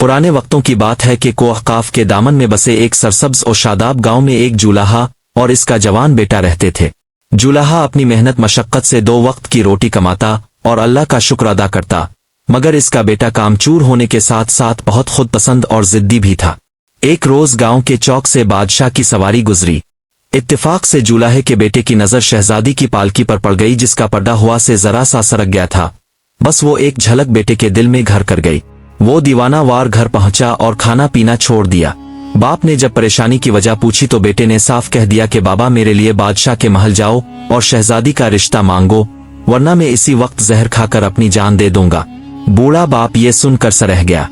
पुराने वक्तों की बात है कि कोहकाफ के दामन में बसे एक सरसब्ज और शादाब गांव में एक जुलाहा और इसका जवान बेटा रहते थे। जुलाहा अपनी मेहनत मशक्कत से 2 वक्त की रोटी कमाता और अल्लाह का शुक्र अदा करता, मगर इसका बेटा कामचूर होने के साथ साथ बहुत खुद पसंद और जिद्दी भी था। एक रोज गांव के चौक से बादशाह की सवारी गुजरी। इत्तेफाक से जुलाहे के बेटे की नजर शहजादी की पालकी पर पड़ गई, जिसका पर्दा हुआ से जरा सा सरक गया था। बस वो एक झलक बेटे के दिल में घर कर गई। वो दीवाना वार घर पहुंचा और खाना पीना छोड़ दिया। बाप ने जब परेशानी की वजह पूछी तो बेटे ने साफ कह दिया कि बाबा, मेरे लिए बादशाह के महल जाओ और शहजादी का रिश्ता मांगो, वरना मैं इसी वक्त जहर खाकर अपनी जान दे दूंगा। बूढ़ा बाप ये सुनकर सा रह गया।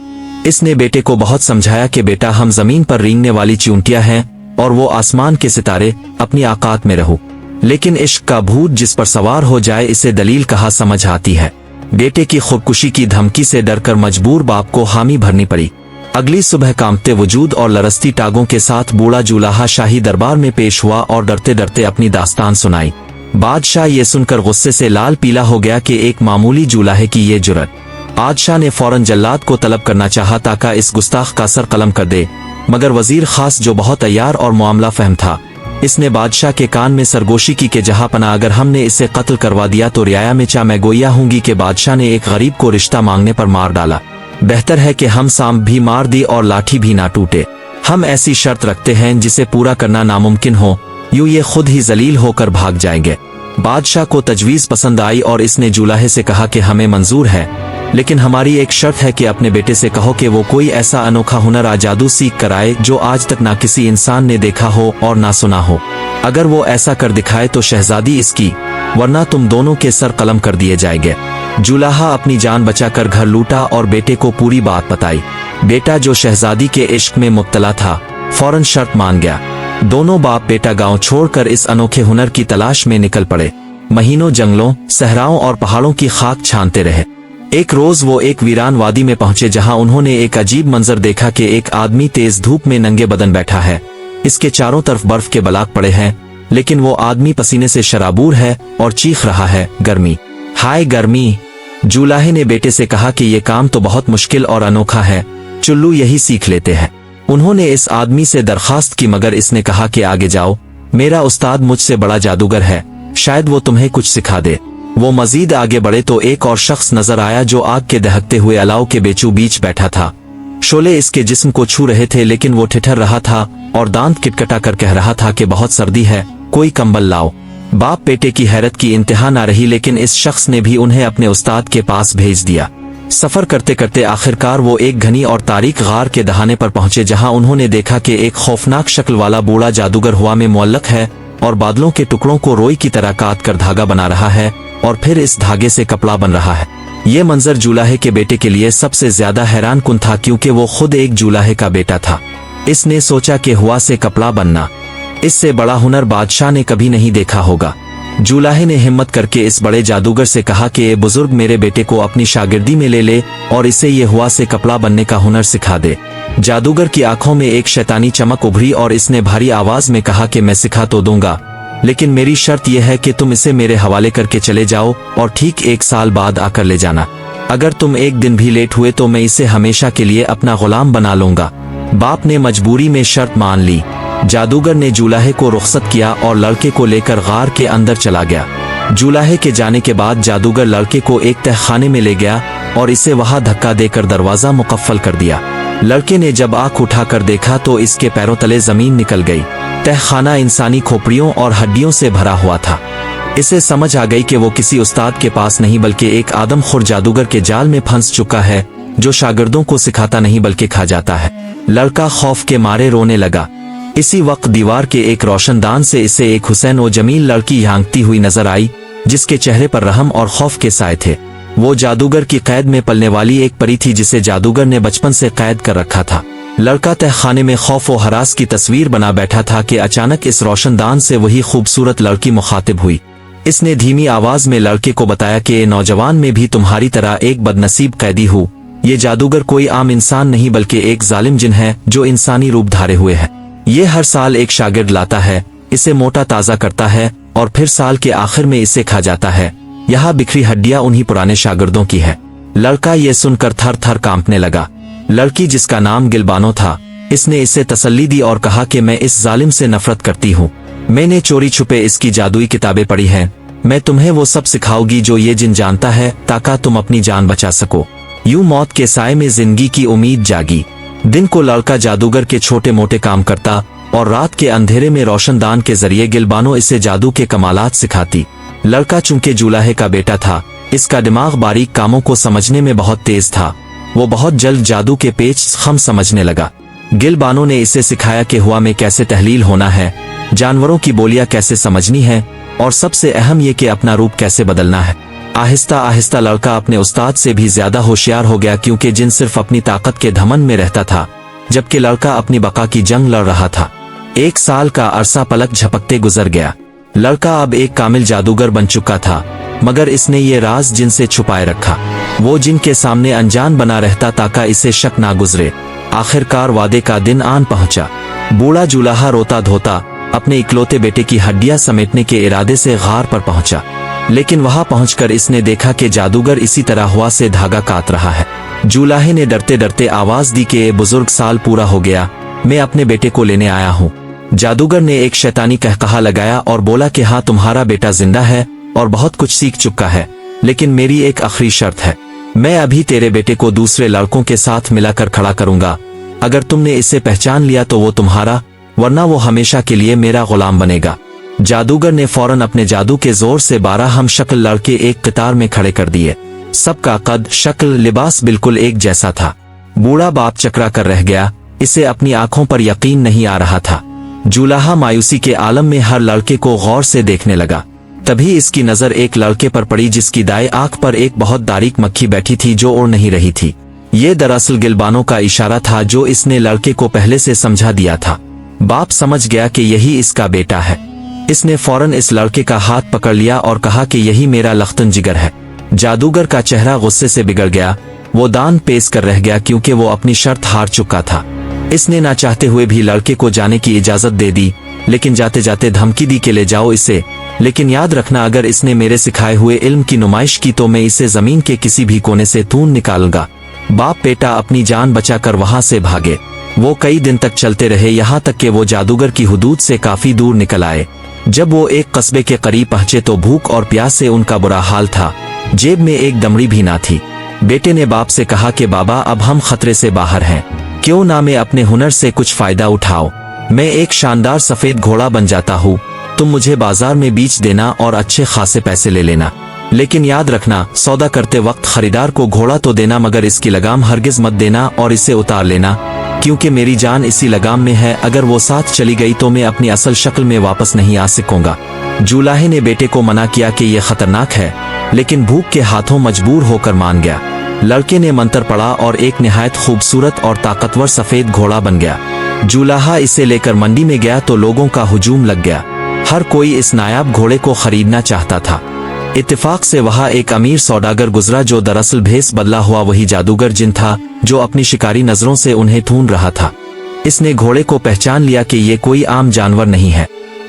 इसने बेटे को बहुत समझाया कि बेटा, हम जमीन पर रेंगने वाली चींटियां हैं और वो आसमान के सितारे, अपनी औकात में रहो। लेकिन इश्क का भूत जिस पर सवार हो जाए, इसे दलील कहाँ समझ आती है। बेटे की खुदकुशी की धमकी से डरकर मजबूर बाप को हामी भरनी पड़ी। अगली सुबह कांपते वजूद और लरसती टांगों के साथ बूढ़ा जुलाहा शाही दरबार में पेश हुआ और डरते डरते अपनी दास्तान सुनाई। बादशाह ये सुनकर गुस्से से लाल पीला हो गया कि एक मामूली जुलाहे की ये जुर्रत। बादशाह ने फौरन जल्लाद को तलब करना चाहा ताकि इस गुस्ताख का सर कलम कर दे, मगर वजीर खास जो बहुत तैयार और मामला फहम था, इसने बादशाह के कान में सरगोशी की कि जहां पना अगर हमने इसे कत्ल करवा दिया तो रियाया में चा मैं गोया होंगी कि बादशाह ने एक गरीब को रिश्ता मांगने पर मार डाला। बेहतर है कि हम सांप भी मार दी और लाठी भी ना टूटे। हम ऐसी शर्त रखते हैं जिसे पूरा करना नामुमकिन हो, यूं ये खुद ही जलील होकर भाग जाएंगे। बादशाह को तजवीज पसंद आई और इसने जुलाहे से कहा कि हमें मंजूर है, लेकिन हमारी एक शर्त है कि अपने बेटे से कहो कि वो कोई ऐसा अनोखा हुनर आ जादू सीख कर आए जो आज तक ना किसी इंसान ने देखा हो और ना सुना हो। अगर वो ऐसा कर दिखाए तो शहजादी इसकी, वरना तुम दोनों के सर कलम कर दिए जाएंगे। जुलाहा अपनी जान बचाकर घर लूटा और बेटे को पूरी बात बताई। बेटा, जो शहजादी के इश्क में मुब्तला था, फौरन शर्त मान गया। दोनों बाप बेटा गांव छोड़कर इस अनोखे हुनर की तलाश में निकल पड़े। महीनों जंगलों, सहराओं और पहाड़ों की खाक छानते रहे। एक रोज वो एक वीरान वादी में पहुंचे जहां उन्होंने एक अजीब मंजर देखा कि एक आदमी तेज धूप में नंगे बदन बैठा है। इसके चारों तरफ बर्फ के बलाक पड़े हैं, लेकिन वो आदमी पसीने से शराबूर है और चीख रहा है, गर्मी, हाय गर्मी। जुलाहे ने बेटे से कहा कि ये काम तो बहुत मुश्किल और अनोखा है, चुल्लू यही सीख लेते हैं। उन्होंने इस आदमी से दरखास्त की, मगर इसने कहा कि आगे जाओ, मेरा उस्ताद मुझसे बड़ा जादूगर है, शायद वो तुम्हें कुछ सिखा दे। वो मजीद आगे बढ़े तो एक और शख्स नजर आया जो आग के दहकते हुए अलाव के बीचों बीच बैठा था। शोले इसके जिस्म को छू रहे थे, लेकिन वो ठिठर रहा था और दांत किटकटा कर कह रहा था कि बहुत सर्दी है, कोई कंबल लाओ। बाप बेटे की हैरत की इंतहा ना रही, लेकिन इस शख्स ने भी उन्हें अपने उस्ताद के पास भेज दिया। सफर करते करते आखिरकार वो एक घनी और तारीक गार के दहाने पर पहुंचे, जहां उन्होंने देखा कि एक खौफनाक शक्ल वाला बूढ़ा जादूगर हवा में मुअल्लक है और बादलों के टुकड़ों को रोई की तरह काट कर धागा बना रहा है और फिर इस धागे से कपड़ा बन रहा है। ये मंजर जुलाहे के बेटे के लिए सबसे ज्यादा हैरान कुन था, क्योंकि वो खुद एक जुलाहे का बेटा था। इसने सोचा कि हुआ से कपड़ा बनना, इससे बड़ा हुनर बादशाह ने कभी नहीं देखा होगा। जुलाहे ने हिम्मत करके इस बड़े जादूगर से कहा कि ये बुजुर्ग मेरे बेटे को अपनी शागिर्दी में ले ले और इसे ये हुआ से कपड़ा बनने का हुनर सिखा दे। जादूगर की आंखों में एक शैतानी चमक उभरी और इसने भारी आवाज में कहा कि मैं सिखा तो दूंगा, लेकिन मेरी शर्त यह है कि तुम इसे मेरे हवाले करके चले जाओ और ठीक 1 साल बाद आकर ले जाना। अगर तुम एक दिन भी लेट हुए तो मैं इसे हमेशा के लिए अपना गुलाम बना लूंगा। बाप ने मजबूरी में शर्त मान ली। जादूगर ने जुलाहे को रुखसत किया और लड़के को लेकर गार के अंदर चला गया। जुलाहे के जाने के बाद जादूगर लड़के को एक तहखाने में ले गया और इसे वहां धक्का देकर दरवाजा मुकफ्फल कर दिया। लड़के ने जब आंख उठाकर देखा तो इसके पैरों तले जमीन निकल गई। तहखाना इंसानी खोपड़ियों और हड्डियों से भरा हुआ था। इसे समझ आ गई कि वो किसी उस्ताद के पास नहीं बल्कि एक आदमखोर जादूगर के जाल में फंस चुका है, जो शागिर्दों को सिखाता नहीं बल्कि खा जाता है। लड़का खौफ के मारे रोने लगा। इसी वक्त दीवार के एक रोशनदान से इसे एक हुसैन और जमील लड़की झांकती हुई नजर आई, जिसके चेहरे पर रहम और खौफ के साए थे। वो जादूगर की कैद में पलने वाली एक परी थी जिसे जादूगर ने बचपन से कैद कर रखा था। लड़का तहखाने में खौफ और हरास की तस्वीर बना बैठा था कि अचानक इस रोशनदान से वही खूबसूरत लड़की मुखातिब हुई। इसने धीमी आवाज में लड़के को बताया कि नौजवान में भी तुम्हारी तरह एक बदनसीब कैदी हूँ। ये जादूगर कोई आम इंसान नहीं बल्कि एक जालिम जिन है जो इंसानी रूप धारे हुए है। ये हर साल एक शागिर्द लाता है, इसे मोटा ताजा करता है और फिर साल के आखिर में इसे खा जाता है। यहाँ बिखरी हड्डियां उन्हीं पुराने शागिर्दों की है। लड़का ये सुनकर थर थर कांपने लगा। लड़की जिसका नाम गिलबानो था, इसने इसे तसल्ली दी और कहा कि मैं इस जालिम से नफरत करती हूँ। मैंने चोरी छुपे इसकी जादुई किताबें पढ़ी हैं। मैं तुम्हें वो सब सिखाऊंगी जो ये जिन जानता है, ताकि तुम अपनी जान बचा सको। यूं मौत के साए में जिंदगी की उम्मीद जागी। दिन को लड़का जादूगर के छोटे मोटे काम करता और रात के अंधेरे में रोशनदान के जरिए गिलबानो इसे जादू के कमालात सिखाती। लड़का चूंकि जुलाहे का बेटा था, इसका दिमाग बारीक कामों को समझने में बहुत तेज था। वो बहुत जल्द जादू के पेच खम समझने लगा। गिलबानो ने इसे सिखाया कि हवा में कैसे तहलील होना है, जानवरों की बोलियां कैसे समझनी है और सबसे अहम ये कि अपना रूप कैसे बदलना है। आहिस्ता आहिस्ता लड़का अपने उस्ताद से भी ज्यादा होशियार हो गया, क्योंकि जिन सिर्फ अपनी ताकत के धमन में रहता था, जबकि लड़का अपनी बका की जंग लड़ रहा था। 1 साल का अरसा पलक झपकते गुजर गया। लड़का अब एक कामिल जादूगर बन चुका था, मगर इसने ये राज जिन से छुपाए रखा। वो जिन के सामने अनजान बना रहता ताकि इसे शक ना गुजरे। आखिरकार वादे का दिन आन पहुंचा। बूढ़ा जुलाहा रोता धोता अपने इकलौते बेटे की हड्डियां समेटने के इरादे से गार पर पहुंचा, लेकिन वहां पहुंचकर इसने देखा कि जादूगर इसी तरह हुआ से धागा काट रहा है। जुलाहे ने डरते डरते आवाज दी कि बुजुर्ग, साल पूरा हो गया, मैं अपने बेटे को लेने आया हूँ। जादूगर ने एक शैतानी कहकहा लगाया और बोला कि हाँ, तुम्हारा बेटा जिंदा है और बहुत कुछ सीख चुका है, लेकिन मेरी एक आखिरी शर्त है। मैं अभी तेरे बेटे को दूसरे लड़कों के साथ मिलाकर खड़ा करूंगा। अगर तुमने इसे पहचान लिया तो वो तुम्हारा, वरना वो हमेशा के लिए मेरा गुलाम बनेगा। जादूगर ने फौरन अपने जादू के जोर से 12 हम शक्ल लड़के एक कतार में खड़े कर दिए। सबका कद, शक्ल, लिबास बिल्कुल एक जैसा था। बूढ़ा बाप चकरा कर रह गया, इसे अपनी आंखों पर यकीन नहीं आ रहा था। जुलाहा मायूसी के आलम में हर लड़के को गौर से देखने लगा। तभी इसकी नजर एक लड़के पर पड़ी जिसकी दाएं आंख पर एक बहुत बारीक मक्खी बैठी थी जो उड़ नहीं रही थी। ये दरअसल गिलबानो का इशारा था जो इसने लड़के को पहले से समझा दिया था। बाप समझ गया कि यही इसका बेटा है। इसने फौरन इस लड़के का हाथ पकड़ लिया और कहा कि यही मेरा लख्तन जिगर है। जादूगर का चेहरा गुस्से से बिगड़ गया। वो दान पेश कर रह गया क्योंकि वो अपनी शर्त हार चुका था। इसने ना चाहते हुए भी लड़के को जाने की इजाजत दे दी, लेकिन जाते जाते धमकी दी कि ले जाओ इसे, लेकिन याद रखना अगर इसने मेरे सिखाए हुए इल्म की नुमाइश की तो मैं इसे जमीन के किसी भी कोने से तून निकालूंगा। बाप बेटा अपनी जान बचाकर वहां से भागे। वो कई दिन तक चलते रहे, यहाँ तक कि वो जादूगर की हुदूद से काफी दूर निकल आए। जब वो एक कस्बे के करीब पहुंचे तो भूख और प्यास से उनका बुरा हाल था। जेब में एक दमड़ी भी ना थी। बेटे ने बाप से कहा कि बाबा, अब हम खतरे से बाहर हैं, क्यों ना मैं अपने हुनर से कुछ फायदा उठाओ। मैं एक शानदार सफेद घोड़ा बन जाता हूँ, तुम मुझे बाजार में बेच देना और अच्छे खासे पैसे ले लेना। लेकिन याद रखना, सौदा करते वक्त खरीदार को घोड़ा तो देना मगर इसकी लगाम हरगिज मत देना और इसे उतार लेना, क्योंकि मेरी जान इसी लगाम में है। अगर वो साथ चली गई तो मैं अपनी असल शक्ल में वापस नहीं आ सकूंगा। जुलाहे ने बेटे को मना किया कि यह खतरनाक है, लेकिन भूख के हाथों मजबूर होकर मान गया। लड़के ने मंत्र पढ़ा और एक निहायत खूबसूरत और ताकतवर सफेद घोड़ा बन गया। जुलाहा इसे लेकर मंडी में गया तो लोगों का हुजूम लग गया। हर कोई इस नायाब घोड़े को खरीदना चाहता था। इत्तेफाक से वहां एक अमीर सौदागर गुजरा जो दरअसल भेस बदला हुआ वही जादूगर जिन था जो अपनी शिकारी नजरों से उन्हें ढूंढ रहा था। इसने घोड़े को पहचान लिया कि ये कोई आम जानवर नहीं है।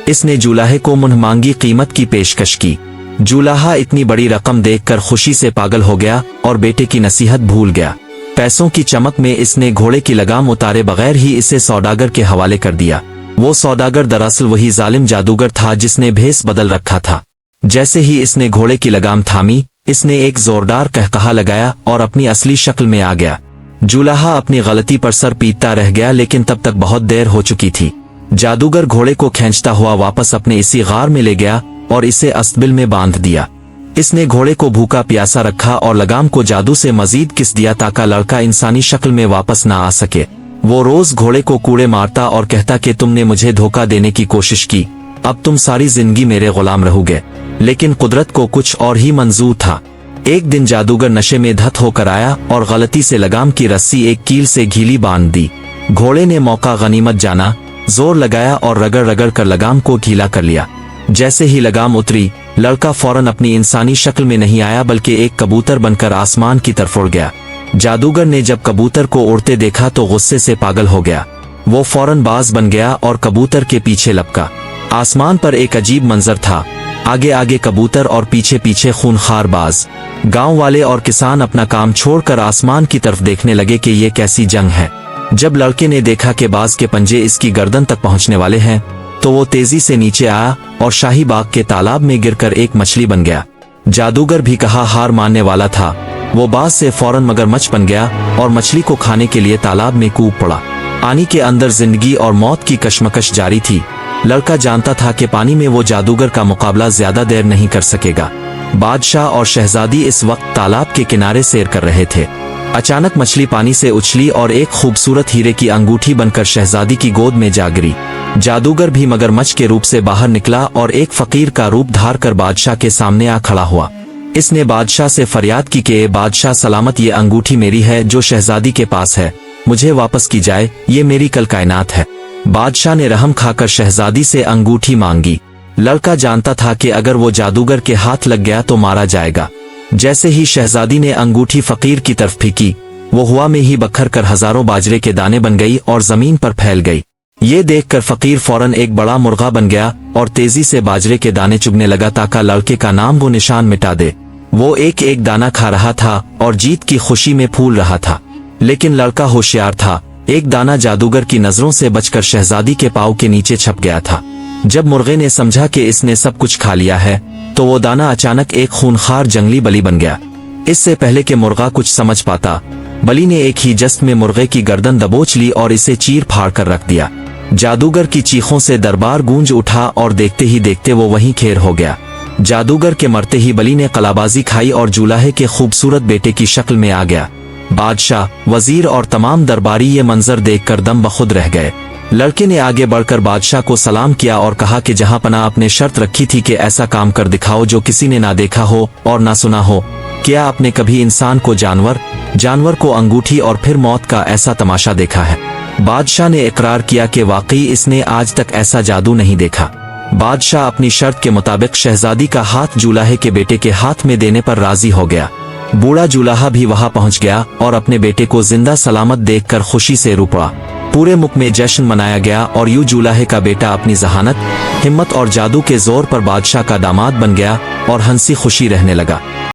इसने जुलाहे को मुंह मांगी कीमत की पेशकश की। जुलाहा इतनी बड़ी रकम देखकर खुशी से पागल हो गया और बेटे की नसीहत भूल गया। पैसों की चमक में इसने घोड़े की लगाम उतारे बगैर ही इसे सौदागर के हवाले कर दिया। वो सौदागर दरअसल वही जालिम जादूगर था जिसने भेस बदल रखा था। जैसे ही इसने घोड़े की लगाम थामी, इसने एक जोरदार कहकहा लगाया और अपनी असली शक्ल में आ गया। जुलाहा अपनी गलती पर सर पीटता रह गया, लेकिन तब तक बहुत देर हो चुकी थी। जादूगर घोड़े को खींचता हुआ वापस अपने इसी गार में ले गया और इसे अस्तबिल में बांध दिया। इसने घोड़े को भूखा प्यासा रखा और लगाम को जादू से मजीद किस दिया ताकि लड़का इंसानी शक्ल में वापस ना आ सके। वो रोज घोड़े को कूड़े मारता और कहता कि तुमने मुझे धोखा देने की कोशिश की, अब तुम सारी जिंदगी मेरे गुलाम रहोगे। लेकिन कुदरत को कुछ और ही मंजूर था। एक दिन जादूगर नशे में धत होकर आया और गलती से लगाम की रस्सी एक कील से घीली बांध दी। घोड़े ने मौका गनीमत जाना, जोर लगाया और रगड़ रगड़ कर लगाम को गीला कर लिया। जैसे ही लगाम उतरी, लड़का फौरन अपनी इंसानी शक्ल में नहीं आया बल्कि एक कबूतर बनकर आसमान की तरफ उड़ गया। जादूगर ने जब कबूतर को उड़ते देखा तो गुस्से से पागल हो गया। वो फौरन बाज बन गया और कबूतर के पीछे लपका। आसमान पर एक अजीब मंजर था। आगे आगे कबूतर और पीछे पीछे खूनखार बाज। गांव वाले और किसान अपना काम छोड़कर आसमान की तरफ देखने लगे कि ये कैसी जंग है। जब लड़के ने देखा कि बाज के पंजे इसकी गर्दन तक पहुंचने वाले हैं तो वो तेजी से नीचे आया और शाही बाग के तालाब में गिरकर एक मछली बन गया। जादूगर भी कहा हार मानने वाला था। वो बाज से फौरन मगरमच्छ बन गया और मछली को खाने के लिए तालाब में कूद पड़ा। पानी के अंदर जिंदगी और मौत की कशमकश जारी थी। लड़का जानता था कि पानी में वो जादूगर का मुकाबला ज्यादा देर नहीं कर सकेगा। बादशाह और शहजादी इस वक्त तालाब के किनारे सैर कर रहे थे। अचानक मछली पानी से उछली और एक खूबसूरत हीरे की अंगूठी बनकर शहजादी की गोद में जा गिरी। जादूगर भी मगरमच्छ के रूप से बाहर निकला और एक फकीर का रूप धार कर बादशाह के सामने आ खड़ा हुआ। इसने बादशाह से फरियाद की कि बादशाह सलामत, ये अंगूठी मेरी है जो शहजादी के पास है, मुझे वापस की जाए, ये मेरी कल कायनात है। बादशाह ने रहम खाकर शहजादी से अंगूठी मांगी। लड़का जानता था कि अगर वो जादूगर के हाथ लग गया तो मारा जाएगा। जैसे ही शहजादी ने अंगूठी फकीर की तरफ फेंकी, वो हवा में ही बखर कर हजारों बाजरे के दाने बन गई और जमीन पर फैल गई। ये देखकर फकीर फौरन एक बड़ा मुर्गा बन गया और तेजी से बाजरे के दाने चुगने लगा ताकि लड़के का नाम वो निशान मिटा दे। वो एक एक दाना खा रहा था और जीत की खुशी में फूल रहा था। लेकिन लड़का होशियार था। एक दाना जादूगर की नजरों से बचकर शहजादी के पाँव के नीचे छप गया था। जब मुर्गे ने समझा कि इसने सब कुछ खा लिया है तो वो दाना अचानक एक खूनखार जंगली बलि बन गया। इससे पहले कि मुर्गा कुछ समझ पाता, बलि ने एक ही जस्ट में मुर्गे की गर्दन दबोच ली और इसे चीर फाड़ कर रख दिया। जादूगर की चीखों से दरबार गूंज उठा और देखते ही देखते वो वहीं खेर हो गया। जादूगर के मरते ही बलि ने कलाबाजी खाई और जुलाहे के खूबसूरत बेटे की शक्ल में आ गया। बादशाह, वजीर और तमाम दरबारी ये मंजर देखकर दम बखुद रह गए। लड़के ने आगे बढ़कर बादशाह को सलाम किया और कहा कि जहां पना आपने शर्त रखी थी कि ऐसा काम कर दिखाओ जो किसी ने ना देखा हो और ना सुना हो। क्या आपने कभी इंसान को जानवर को अंगूठी और फिर मौत का ऐसा तमाशा देखा है? बादशाह ने इकरार किया कि वाकई इसने आज तक ऐसा जादू नहीं देखा। बादशाह अपनी शर्त के मुताबिक शहजादी का हाथ जुलाहे के बेटे के हाथ में देने पर राजी हो गया। बूढ़ा जुलाहा भी वहां पहुंच गया और अपने बेटे को जिंदा सलामत देखकर खुशी से रो पड़ा। पूरे मुल्क में जश्न मनाया गया और यूं जुलाहे का बेटा अपनी जहानत, हिम्मत और जादू के जोर पर बादशाह का दामाद बन गया और हंसी खुशी रहने लगा।